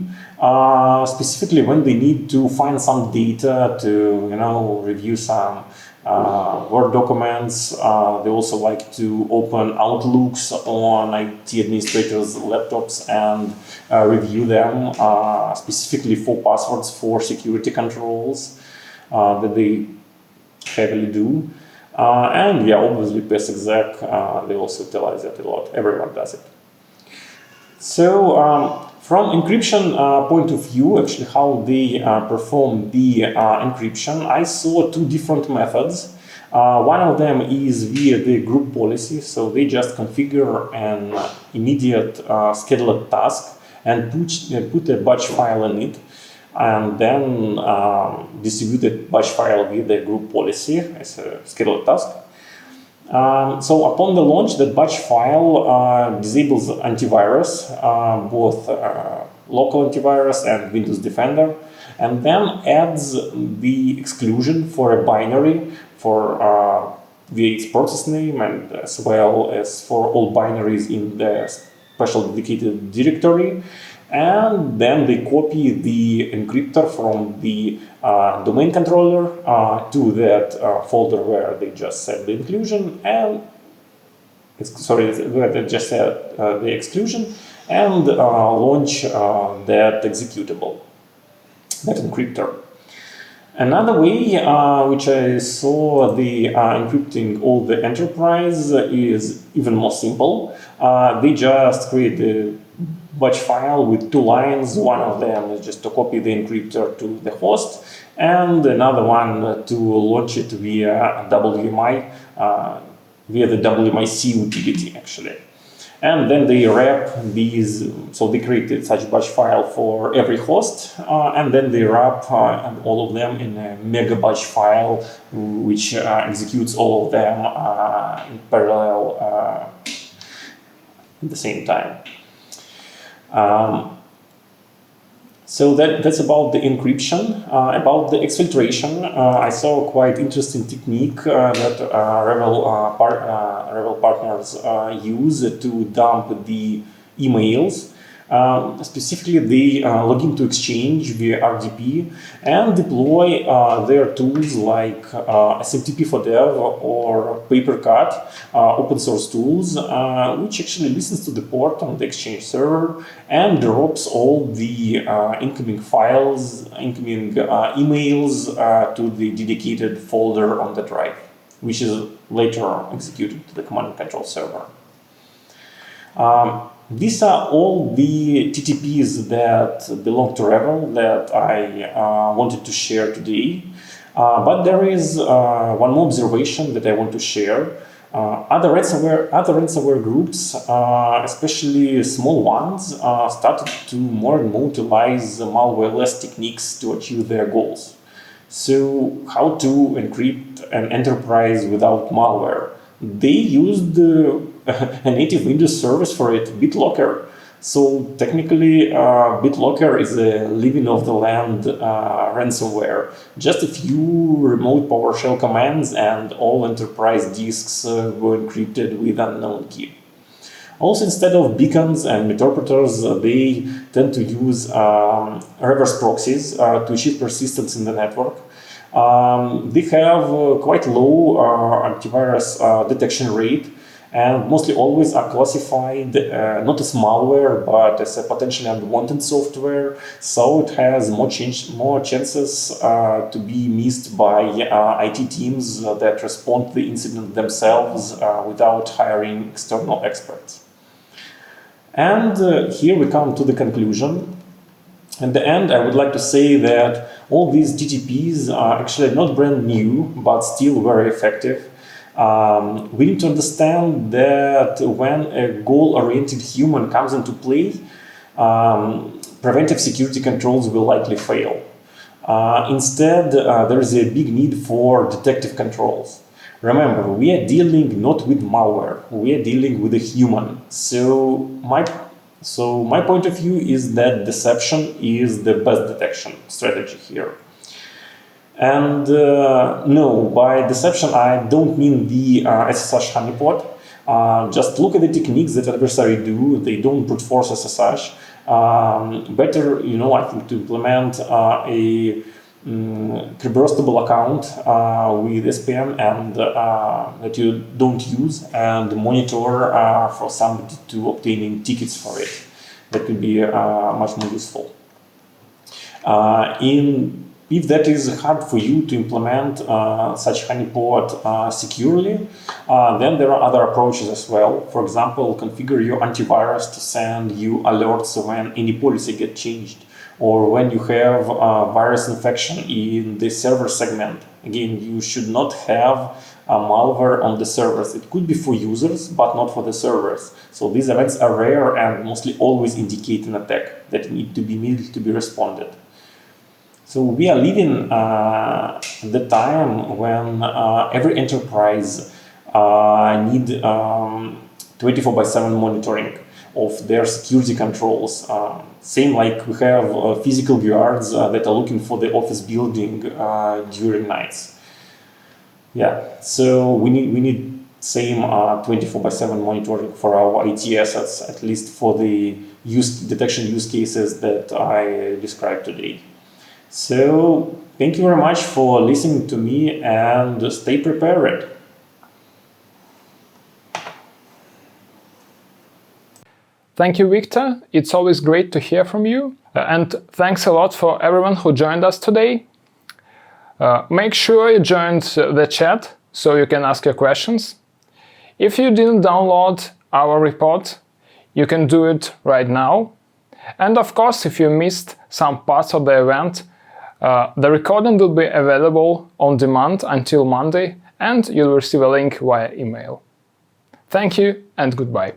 [SPEAKER 3] specifically when they need to find some data to, review some Word documents. They also like to open Outlooks on IT administrators' laptops and review them, specifically for passwords for security controls that they heavily do. And yeah, obviously PSExec, they also utilize it a lot. Everyone does it. So from encryption point of view, actually how they perform the encryption, I saw two different methods. One of them is via the group policy, so they just configure an immediate scheduled task and put a batch file in it, and then distribute the batch file with the group policy as a scheduled task. So upon the launch, that batch file disables antivirus, both local antivirus and Windows Defender, and then adds the exclusion for a binary for its process name, and as well as for all binaries in the special dedicated directory. And then they copy the encryptor from the domain controller to that folder where they just set the inclusion and where they just set the exclusion, and launch that executable, that encryptor. Another way which I saw the encrypting all the enterprise is even more simple. They just create the batch file with two lines. One of them is just to copy the encryptor to the host, and another one to launch it via WMI, via the WMIC utility actually. And then they wrap these, so they created such batch file for every host, and then they wrap all of them in a mega batch file, which executes all of them in parallel at the same time. So that's about the encryption. About the exfiltration, I saw a quite interesting technique that Revel partners use to dump the emails. Specifically, they log into Exchange via RDP and deploy their tools like SMTP for Dev or Papercut, open source tools, which actually listens to the port on the Exchange server and drops all the incoming files, incoming emails to the dedicated folder on the drive, which is later executed to the command and control server. These are all the TTPs that belong to Revel that I wanted to share today. But there is one more observation that I want to share. Other ransomware groups, especially small ones, started to more and more utilize malware-less techniques to achieve their goals. So, how to encrypt an enterprise without malware? They used a native Windows service for it, BitLocker. So technically, BitLocker is a living off the land ransomware. Just a few remote PowerShell commands and all enterprise disks were encrypted with unknown key. Also, instead of beacons and interpreters, they tend to use reverse proxies to achieve persistence in the network. They have quite low antivirus detection rate, and mostly always are classified not as malware but as a potentially unwanted software, so it has more chances to be missed by IT teams that respond to the incident themselves without hiring external experts. And here we come to the conclusion. At the end, I would like to say that all these TTPs are actually not brand new, but still very effective. We need to understand that when a goal-oriented human comes into play, preventive security controls will likely fail. Instead, there is a big need for detective controls. Remember, we are dealing not with malware, we are dealing with a human. So my point of view is that deception is the best detection strategy here. And no, by deception I don't mean the SSH honeypot. Just look at the techniques that adversary do. They don't brute force SSH. Better, I think, to implement a reversible account with SPM and that you don't use, and monitor for somebody to obtaining tickets for it. That could be much more useful. If that is hard for you to implement such honeypot securely, then there are other approaches as well. For example, configure your antivirus to send you alerts when any policy gets changed, or when you have a virus infection in the server segment. Again, you should not have a malware on the servers. It could be for users, but not for the servers. So these events are rare and mostly always indicate an attack that need to be immediately to be responded. So we are living the time when every enterprise need 24/7 monitoring of their security controls. Same like we have physical guards that are looking for the office building during nights. Yeah, so we need same 24/7 monitoring for our IT assets, at least for the detection use cases that I described today. So thank you very much for listening to me, and stay prepared.
[SPEAKER 1] Thank you, Victor. It's always great to hear from you. And thanks a lot for everyone who joined us today. Make sure you joined the chat so you can ask your questions. If you didn't download our report, you can do it right now. And of course, if you missed some parts of the event, the recording will be available on demand until Monday, and you'll receive a link via email. Thank you and goodbye.